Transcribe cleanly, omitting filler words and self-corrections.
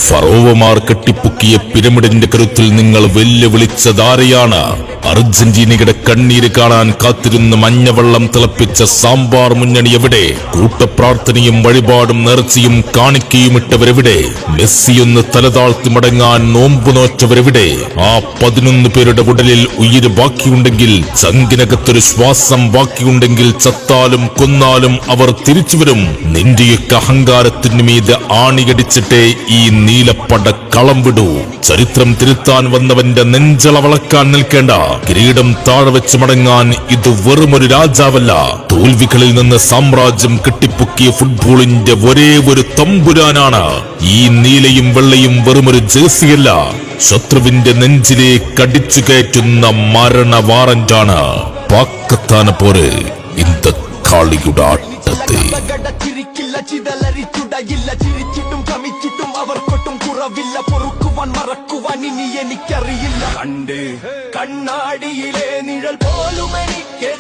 ഫറോവമാർ കെട്ടിപ്പൊക്കിയ പിരമിഡിന്റെ കരുത്തിൽ നിങ്ങൾ വെല്ലുവിളിച്ചതാരെയാണ്? അർജന്റീനയുടെ കണ്ണീര് കാണാൻ കാത്തിരുന്ന് മഞ്ഞവെള്ളം തിളപ്പിച്ച സാമ്പാർ മുന്നണി എവിടെ? കൂട്ടപ്രാർത്ഥനയും വഴിപാടും നേർച്ചയും കാണിക്കയും ഇട്ടവരെവിടെ? മെസ്സിയൊന്ന് തലതാഴ്ത്തി മടങ്ങാൻ നോമ്പു നോറ്റവരെവിടെ? ആ 11 പേരുടെ ഉടലിൽ ഉയിര് ബാക്കിയുണ്ടെങ്കിൽ, ചങ്കിനകത്തൊരു ശ്വാസം ബാക്കിയുണ്ടെങ്കിൽ, ചത്താലും കൊന്നാലും അവർ തിരിച്ചുവരും. നിന്റെയൊക്കെ അഹങ്കാരത്തിന് മീതെ ആണിയടിച്ചിട്ടേ ഈ നീലപ്പട കളം വിടൂ. ചരിത്രം തിരുത്താൻ വന്നവന്റെ നെഞ്ചളവളക്കാൻ നിൽക്കേണ്ട. കിരീടം താഴെ വെച്ച് മടങ്ങാൻ ഇത് വെറുമൊരു രാജാവല്ല. തോൽവികളിൽ നിന്ന് സാമ്രാജ്യം കെട്ടിപ്പൊക്കിയ ഫുട്ബോളിന്റെ ഒരേ ഒരു തമ്പുരാനാണ്. ഈ നീലയും വെള്ളയും വെറുമൊരു ജേഴ്സിയല്ല, ശത്രുവിന്റെ നെഞ്ചിലേക്ക് അടിച്ചു കയറ്റുന്ന മരണ വാറന്റാണ്. പാക്കത്താന പോരെ ഇന്ത കാളിയുടെ ആട്ടത്തെ. അവർക്കൊട്ടും കുറവില്ല, പൊറുക്കുവാൻ മറക്കുവാൻ ഇനി എനിക്കറിയില്ല. കണ്ട് കണ്ണാടിയിലെ നിഴൽ പോലും എനിക്ക്